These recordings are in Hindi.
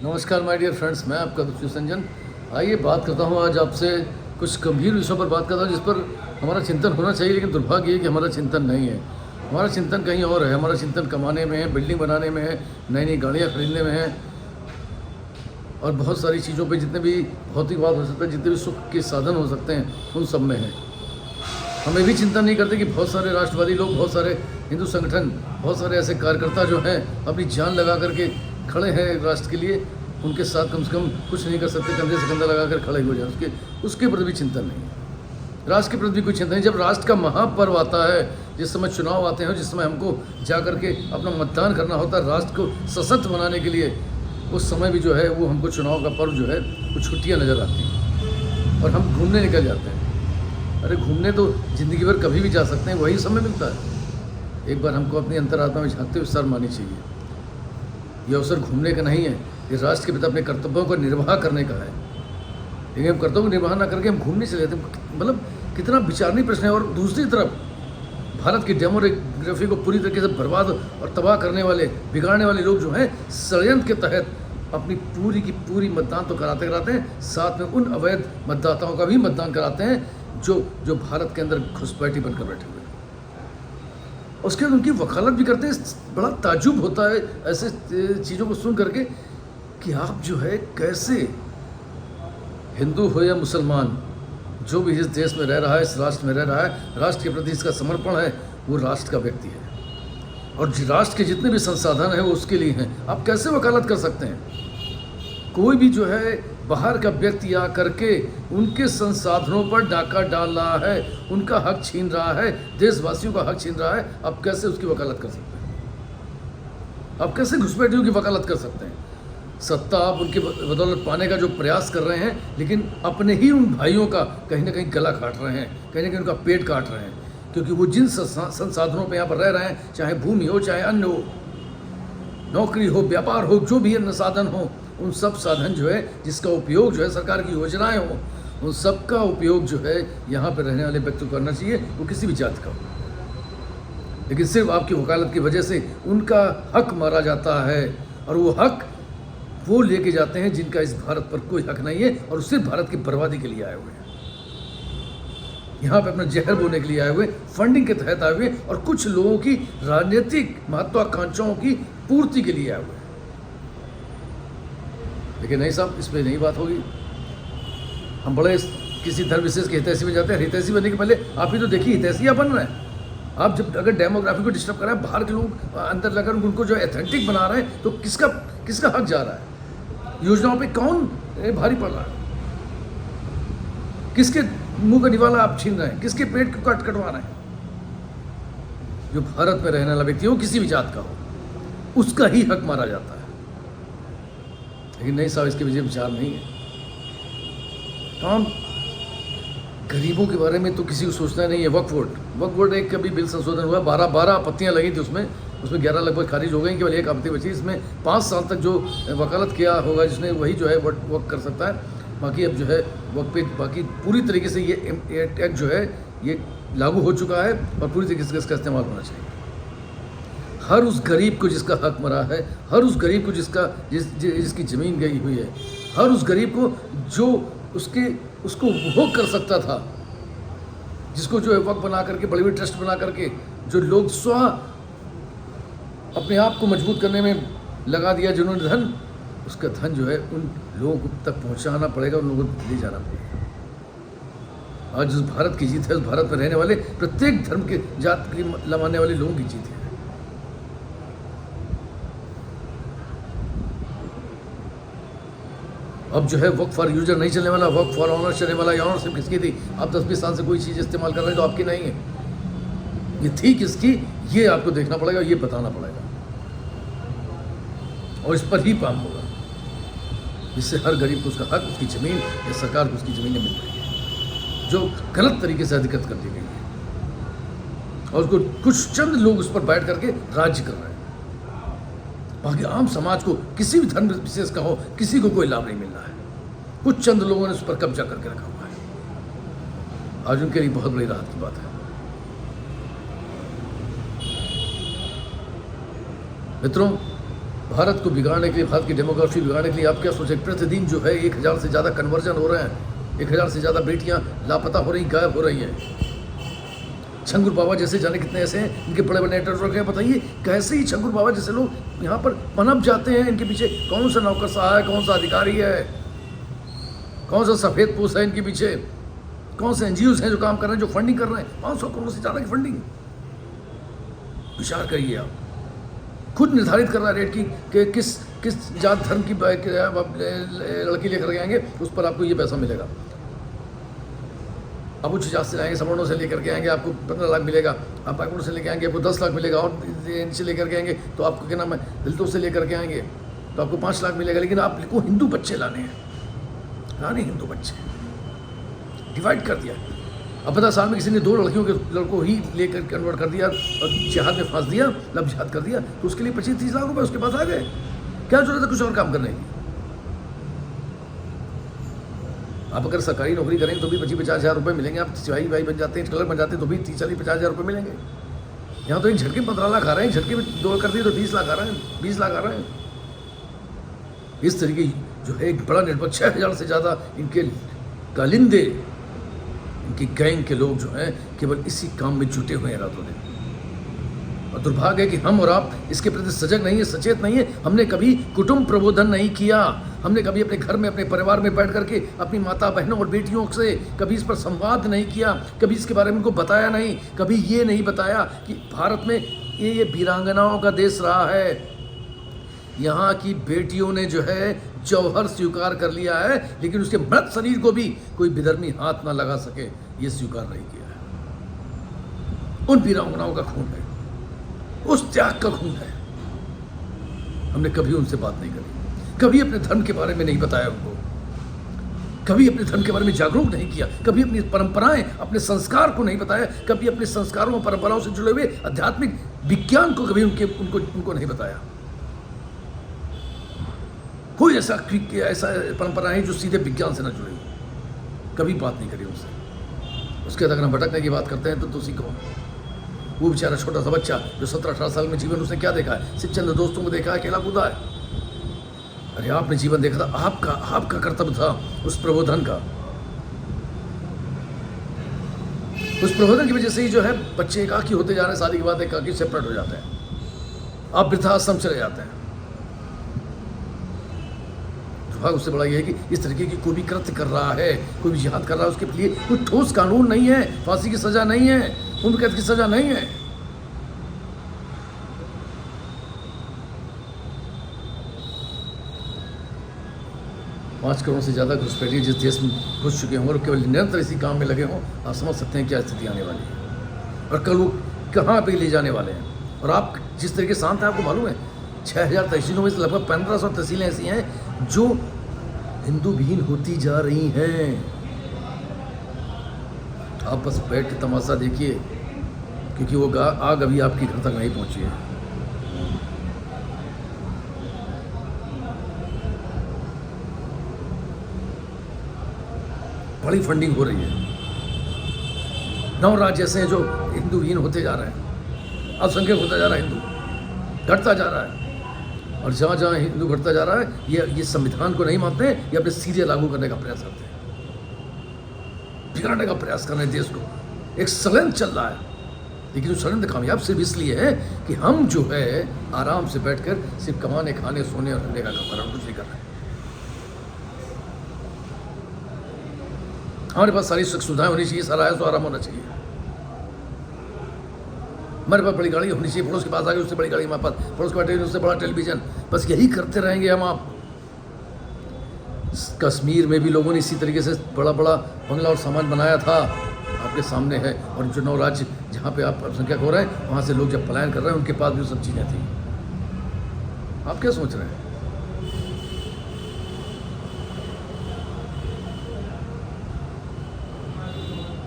नमस्कार माय डियर फ्रेंड्स, मैं आपका दोस्त संजन। आइए बात करता हूँ आज आपसे कुछ गंभीर विषयों पर बात करता हूँ जिस पर हमारा चिंतन होना चाहिए, लेकिन दुर्भाग्य है कि हमारा चिंतन नहीं है। हमारा चिंतन कहीं और है। हमारा चिंतन कमाने में है, बिल्डिंग बनाने में है, नई नई गाड़ियाँ खरीदने में है और बहुत सारी चीज़ों पे जितने भी भौतिकवाद हो सकता है, जितने भी सुख के साधन हो सकते हैं, उन सब में है। हम ये भी चिंता नहीं करते कि बहुत सारे राष्ट्रवादी लोग, बहुत सारे हिंदू संगठन, बहुत सारे ऐसे कार्यकर्ता जो हैं अपनी जान लगा करके खड़े हैं राष्ट्र के लिए, उनके साथ कम से कम कुछ नहीं कर सकते, कंधे से कंधा लगा कर खड़े हो जाए, उसके प्रति भी चिंतन नहीं है। राष्ट्र के प्रति भी कोई चिंता नहीं। जब राष्ट्र का महापर्व आता है, जिस समय चुनाव आते हैं, जिस समय हमको जा करके अपना मतदान करना होता है राष्ट्र को सशक्त बनाने के लिए, उस समय भी जो है वो हमको चुनाव का पर्व जो है वो छुट्टियाँ नज़र आती हैं और हम घूमने निकल जाते हैं। अरे घूमने तो ज़िंदगी भर कभी भी जा सकते हैं, वही समय मिलता है। एक बार हमको अपनी अंतरात्मा में झांकते हुए शर्म आनी चाहिए। ये अवसर घूमने का नहीं है, ये राष्ट्र के प्रति अपने कर्तव्यों का निर्वाह करने का है। लेकिन हम कर्तव्यों को निर्वाह ना करके हम घूमने चले जाते हैं। मतलब कितना विचारणीय प्रश्न है। और दूसरी तरफ भारत की डेमोग्राफी को पूरी तरीके से बर्बाद और तबाह करने वाले, बिगाड़ने वाले लोग जो हैं, षड्यंत्र के तहत अपनी पूरी की पूरी मतदान तो कराते हैं, साथ में उन अवैध मतदाताओं का भी मतदान कराते हैं जो भारत के अंदर घुसपैठी बनकर बैठे हुए हैं। उसके बाद उनकी वकालत भी करते हैं। बड़ा ताज्जुब होता है ऐसे चीज़ों को सुन करके कि आप जो है कैसे, हिंदू हो या मुसलमान, जो भी इस देश में रह रहा है, इस राष्ट्र में रह रहा है, राष्ट्र के प्रति इसका समर्पण है, वो राष्ट्र का व्यक्ति है और राष्ट्र के जितने भी संसाधन हैं वो उसके लिए हैं। आप कैसे वकालत कर सकते हैं? कोई भी जो है बाहर का व्यक्ति आ करके उनके संसाधनों पर डाका डाल रहा है, उनका हक छीन रहा है, देशवासियों का हक छीन रहा है, आप कैसे उसकी वकालत कर सकते हैं? आप कैसे घुसपैठियों की वकालत कर सकते हैं? सत्ता आप उनकी बदौलत पाने का जो प्रयास कर रहे हैं, लेकिन अपने ही उन भाइयों का कहीं ना कहीं गला काट रहे हैं, कहीं ना कहीं उनका पेट काट रहे हैं, क्योंकि वो जिन संसाधनों पर यहाँ पर रह रहे हैं, चाहे भूमि हो, चाहे अन्न हो, नौकरी हो, व्यापार हो, जो भी अन्य साधन हो, उन सब साधन जो है, जिसका उपयोग जो है सरकार की योजनाएं हो, उन सब का उपयोग जो है यहाँ पर रहने वाले व्यक्ति को करना चाहिए, वो किसी भी जाति का हो। लेकिन सिर्फ आपकी वकालत की वजह से उनका हक मारा जाता है और वो हक वो लेके जाते हैं जिनका इस भारत पर कोई हक नहीं है और सिर्फ भारत की बर्बादी के लिए आए हुए हैं, यहाँ पे अपना जहर बोने के लिए आए हुए, फंडिंग के तहत आए हुए और कुछ लोगों की राजनीतिक महत्वाकांक्षाओं की पूर्ति के लिए आए हुए। लेकिन नहीं साहब, इस पर नहीं बात होगी। हम बड़े किसी धर्म विशेष के हितैषी बन जाते हैं। हितैषी बनने के पहले आप ही तो देखिए हितैषी आप बन रहे हैं। आप जब अगर डेमोग्राफी को डिस्टर्ब कर रहे हैं, बाहर के लोग अंदर लगा उनको जो एथेंटिक बना रहे हैं, तो किसका हक जा रहा है? योजनाओं पे कौन भारी पड़ रहा है? किसके मुंह का निवाला आप छीन रहे हैं? किसके पेट को कटवा रहे हैं? जो भारत में रहने वाला व्यक्ति हो, किसी भी जात का हो, उसका ही हक मारा जाता है। लेकिन नहीं साहब, इसके पीछे विचार नहीं है। काम गरीबों के बारे में तो किसी को सोचना नहीं है। वक्फ बोर्ड एक कभी बिल संशोधन हुआ, 12 आपत्तियां लगी थी उसमें 11 लगभग खारिज हो गई, केवल एक आपत्ति बची। इसमें 5 साल तक जो वकालत किया होगा जिसने, वही जो है वक्त कर सकता है। बाकी अब जो है वक्त पे बाकी पूरी तरीके से ये एक्ट जो है ये लागू हो चुका है और पूरी तरीके से इसका इस्तेमाल होना चाहिए। हर उस गरीब को जिसका हक मरा है, हर उस गरीब को जिसकी ज़मीन गई हुई है, हर उस गरीब को जो उसको उपभोग कर सकता था, जिसको जो है वक्त बना करके, बड़ी बड़ी ट्रस्ट बना करके, जो लोग स्व अपने आप को मजबूत करने में लगा दिया, जिन्होंने धन, उसका धन जो है उन लोगों तक पहुंचाना पड़ेगा, उन लोगों को ले जाना पड़ेगा। आज उस भारत की जीत है, उस भारत में रहने वाले प्रत्येक धर्म के जात की मानने वाले लोगों की जीत है। अब जो है वक्त फॉर यूजर नहीं चलने वाला, वक्त फॉर ऑनर चलने वाला। ये ऑनरशिप किसकी थी? आप 10-20 साल से कोई चीज़ इस्तेमाल कर रहे हैं तो आपकी नहीं है, ये थी किसकी, ये आपको देखना पड़ेगा, ये बताना पड़ेगा और इस पर ही काम होगा, जिससे हर गरीब को उसका हक, उसकी ज़मीन या सरकार को उसकी ज़मीनें मिल रही है, जो गलत तरीके से अधिकृत कर दी गई है और उसको कुछ चंद लोग उस पर बैठ करके राज्य कर रहे हैं। बाकी आम समाज को, किसी भी धर्म विशेष का हो, किसी को कोई लाभ नहीं मिल रहा है। कुछ चंद लोगों ने उस पर कब्जा करके रखा हुआ है। आज उनके लिए बहुत बड़ी राहत की बात है। मित्रों, भारत को बिगाड़ने के लिए, भारत की डेमोग्राफी बिगाड़ने के लिए आप क्या सोचें? प्रतिदिन जो है 1000 से ज़्यादा कन्वर्जन हो रहे हैं, 1000 से ज़्यादा बेटियां लापता हो रही, गायब हो रही हैं। छंगुर बाबा जैसे जाने कितने ऐसे हैं, इनके बड़े बड़े नेटवर्क हैं। बताइए कैसे ही छंगुर बाबा जैसे लोग यहाँ पर पनप जाते हैं? इनके पीछे कौन सा नौकरशाह है, कौन सा अधिकारी है, कौन सा सफ़ेद पोस्ट है इनके पीछे, कौन से NGOs हैं जो काम कर रहे हैं, जो फंडिंग कर रहे हैं? 500 करोड़ से ज़्यादा की फंडिंग। विचार करिए आप। खुद निर्धारित कर रहा है रेट की कि किस जात धर्म की लड़की लेकर के आएंगे, उस पर आपको ये पैसा मिलेगा। आप उच्च जात से आएंगे, सवर्णों से लेकर के आएंगे, आपको 15 लाख मिलेगा। आप बैकवर्ड से लेकर आएंगे, आपको 10 लाख मिलेगा। और इनसे लेकर के आएंगे तो आपको क्या नाम है, दलितों से लेकर के आएंगे तो आपको 5 लाख मिलेगा। लेकिन आपको हिंदू बच्चे लाने हैं, लाने हिंदू बच्चे, डिवाइड कर दिया। अब 50 साल में किसी ने 2 लड़कों ही लेकर कन्वर्ट कर दिया और जिहाद में फांस दिया, लब जिहाद कर दिया, तो उसके लिए 25-30 लाख रुपए उसके पास आ गए। क्या जरूरत है कुछ और काम करने की? आप अगर सरकारी नौकरी करेंगे तो भी 25-50 हज़ार रुपये मिलेंगे। आप सिपाही भाई बन जाते हैं, क्लर्क बन जाते हैं तो भी 30-40-50 हज़ार रुपये मिलेंगे। यहाँ तो एक झटके में 15 लाख आ रहे हैं, झटके में 2 कर दिए तो 30 लाख आ रहे हैं, 20 लाख आ रहे हैं। इस तरीके जो है एक बड़ा नेटवर्क, 6000 से ज़्यादा इनके कालिंदे, इनकी गैंग के लोग जो हैं केवल इसी काम में जुटे हुए हैं रातों दिन। और दुर्भाग्य है कि हम और आप इसके प्रति सजग नहीं है, सचेत नहीं है। हमने कभी कुटुंब प्रबोधन नहीं किया, हमने कभी अपने घर में, अपने परिवार में बैठ करके अपनी माता बहनों और बेटियों से कभी इस पर संवाद नहीं किया, कभी इसके बारे में उनको बताया नहीं, कभी ये नहीं बताया कि भारत में ये वीरांगनाओं का देश रहा है। यहाँ की बेटियों ने जो है जौहर स्वीकार कर लिया है, लेकिन उसके मृत शरीर को भी कोई विधर्मी हाथ ना लगा सके, ये स्वीकार नहीं किया है। उन वीरांगनाओं का खून है, उस त्याग का खून है। हमने कभी उनसे बात नहीं करी, कभी अपने धर्म के बारे में नहीं बताया उनको, कभी अपने धर्म के बारे में जागरूक नहीं किया, कभी अपनी परंपराएं, अपने संस्कार को नहीं बताया, कभी अपने संस्कारों और परंपराओं से जुड़े हुए आध्यात्मिक विज्ञान को कभी उनको नहीं बताया। कोई ऐसा परंपरा है जो सीधे विज्ञान से न जुड़ी, कभी बात नहीं करी उनसे। उसके बाद अगर हम भटकने की बात करते हैं तो उसी को, वो बेचारा छोटा सा बच्चा जो 17-18 साल में जीवन उसने क्या देखा है? सिर्फ चंद दोस्तों को देखा है, अकेला कूदा है। अरे आपने जीवन देखा था, आपका कर्तव्य था उस प्रबोधन का। उस प्रबोधन की वजह से ही जो है बच्चे एकाकी होते जा रहे हैं, शादी के बाद एकाकी सेपरेट हो जाते हैं, आप वृद्धाश्रम चले जाते हैं। उससे बड़ा यह है कि इस तरीके की कोई भी कृत्य कर रहा है, कोई भी जिहाद कर रहा है, उसके लिए कोई ठोस कानून नहीं है, फांसी की सजा नहीं है, उम्र कैद की सजा नहीं है। पाँच करोड़ से ज़्यादा घुसपैठिए जिस देश में घुस चुके हों और केवल निरंतर इसी काम में लगे हों, आप समझ सकते हैं क्या स्थिति आने वाली है और कल वो कहाँ पे ले जाने वाले हैं। और आप जिस तरीके से शांत हैं, आपको मालूम है 6000 तहसीलों में से लगभग 1500 तहसीलें ऐसी हैं जो हिंदू विहीन होती जा रही हैं। तो आप बस बैठ के तमाशा देखिए, क्योंकि वो आग अभी आपके घर तक नहीं पहुंची है। बड़ी फंडिंग हो रही है। 9 राज्य ऐसे हैं जो हिंदू विहीन होते जा रहे हैं, अल्पसंख्यक होता जा रहा है, हिंदू घटता जा रहा है। और जहाँ जहाँ हिंदू घटता जा रहा है, ये संविधान को नहीं मानते हैं, ये अपने सीधे लागू करने का प्रयास करते हैं, बिगाड़ने का प्रयास कर रहे हैं देश को। एक षड्यंत्र चल रहा है, लेकिन वो षड्यंत्र कामयाब सिर्फ इसलिए है कि हम जो है आराम से बैठकर सिर्फ कमाने, खाने, सोने और रहने का काम कर रहे हैं, कुछ नहीं कर रहे हैं। हमारे पास सारी सुख सुविधाएं होनी चाहिए, सारा है तो आराम होना चाहिए। हमारे पास बड़ी गाड़ी होनी चाहिए, पड़ोस के पास आ गई उससे बड़ी गाड़ी हमारे पास, पड़ोस के पास उससे बड़ा टेलीविजन, बस यही करते रहेंगे हम आप। कश्मीर में भी लोगों ने इसी तरीके से बड़ा बड़ा बंगला और सामान बनाया था, आपके सामने है। और जो 9 राज्य जहाँ पे आप अल्पसंख्यक हो रहे हैं, वहाँ से लोग जब पलायन कर रहे हैं, उनके पास भी सब चीज़ें थी। आप क्या सोच रहे हैं?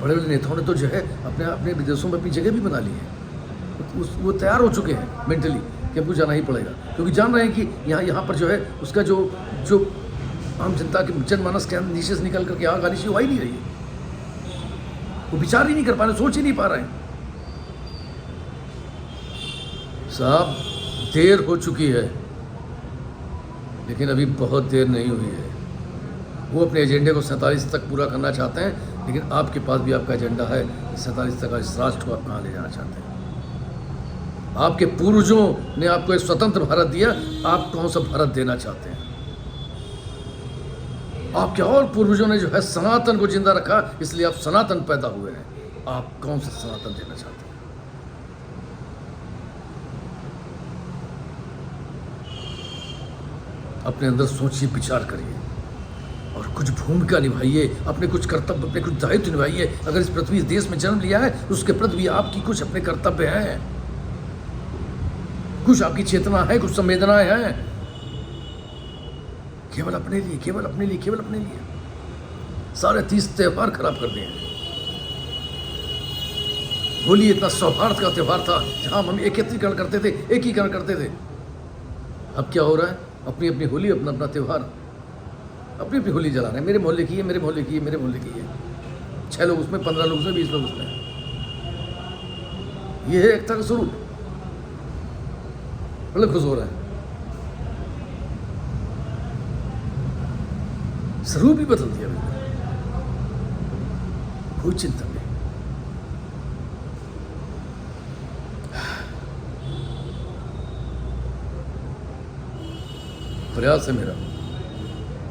बड़े बड़े नेताओं ने तो जो है अपने अपने विदेशों में अपनी जगह भी बना ली है। वो तैयार हो चुके हैं मेंटली कि हमको जाना ही पड़ेगा, क्योंकि जान रहे हैं कि यहाँ पर जो है उसका जो आम जनता के जनमानस के अंदर नीचे से निकल करके यहाँ गाली सी हो ही नहीं रही है। वो विचार ही नहीं कर पा रहे, सोच ही नहीं पा रहे हैं। साहब देर हो चुकी है, लेकिन अभी बहुत देर नहीं हुई है। वो अपने एजेंडे को 47 तक पूरा करना चाहते हैं, लेकिन आपके पास भी आपका एजेंडा है। 47 तक इस राष्ट्र को आप कहाँ ले जाना चाहते हैं? आपके पूर्वजों ने आपको एक स्वतंत्र भारत दिया, आप कौन सा भारत देना चाहते हैं? आपके और पूर्वजों ने जो है सनातन को जिंदा रखा, इसलिए आप सनातन पैदा हुए हैं। आप कौन सा सनातन देना चाहते हैं? अपने अंदर सोचिए, विचार करिए और कुछ भूमिका निभाइए, अपने कुछ कर्तव्य, अपने कुछ दायित्व निभाइए। अगर इस पृथ्वी, इस देश में जन्म लिया है, तो उसके प्रति भी आपकी कुछ अपने कर्तव्य हैं, कुछ आपकी चेतना है, कुछ संवेदनाएं हैं। केवल अपने लिए, केवल अपने लिए, केवल अपने लिए सारे 30 त्योहार खराब कर दिए हैं। होली इतना सौहार्द का त्योहार था, जहां हम एकत्रीकरण करते थे, एकीकरण करते थे। अब क्या हो रहा है? अपनी अपनी होली, अपना अपना त्योहार, अपनी अपनी होली जला रहे हैं। मेरे मोहल्ले की है, मेरे मोहल्ले की है, मेरे मोहल्ले की है। 6 लोग उसमें, 15 लोग उसमें, 20 लोग उसमें। ये है एकता का स्वरूप। बड़े खुश हो रहा है, स्वरूप ही बदल दिया मैंने। कोई चिंता नहीं। प्रयास है मेरा,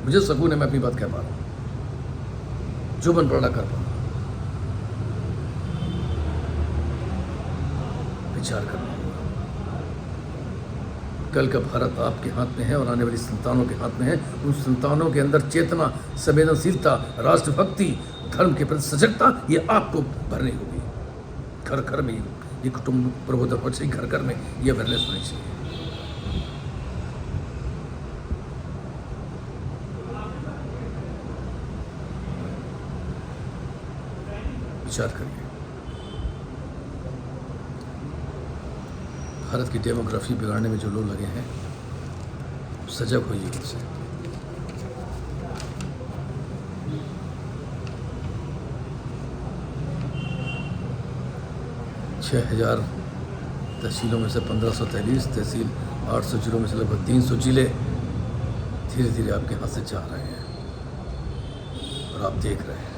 मुझे सकून है, मैं अपनी बात कह पा रहा हूं, जो मन पड़ा कर पा रहा हूं। विचार करना होगा। कल का भारत आपके हाथ में है और आने वाली संतानों के हाथ में है। उन संतानों के अंदर चेतना, संवेदनशीलता, राष्ट्रभक्ति, धर्म के प्रति सजगता, ये आपको भरनी होगी। घर घर में ये कुटुंब प्रबोधन होना चाहिए, घर घर में ये अवेयरनेस होनी चाहिए। विचार करिए। भारत की डेमोग्राफी बिगाड़ने में जो लोग लगे हैं, सजग होइए उनसे। छः 1000 तहसीलों में से 1543 तहसील, 800 जिलों में से लगभग 300 जिले धीरे धीरे आपके हाथ से जा रहे हैं और आप देख रहे हैं।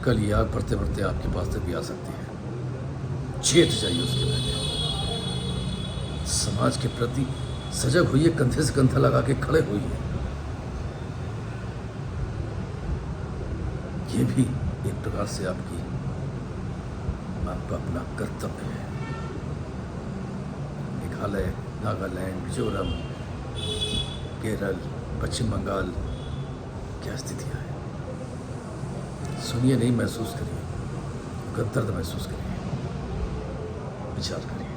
कल ये आग बढ़ते बढ़ते आपके पास तक भी आ सकती है। चेत जाइए उसके पहले। समाज के प्रति सजग होइए, कंधे से कंधा लगा के खड़े होइए। ये भी एक प्रकार से आपका अपना कर्तव्य है। मेघालय, नागालैंड, मिजोरम, केरल, पश्चिम बंगाल, क्या स्थितियाँ हैं? सुनिए नहीं, महसूस करिए, उनका दर्द महसूस करिए, विचार करिए।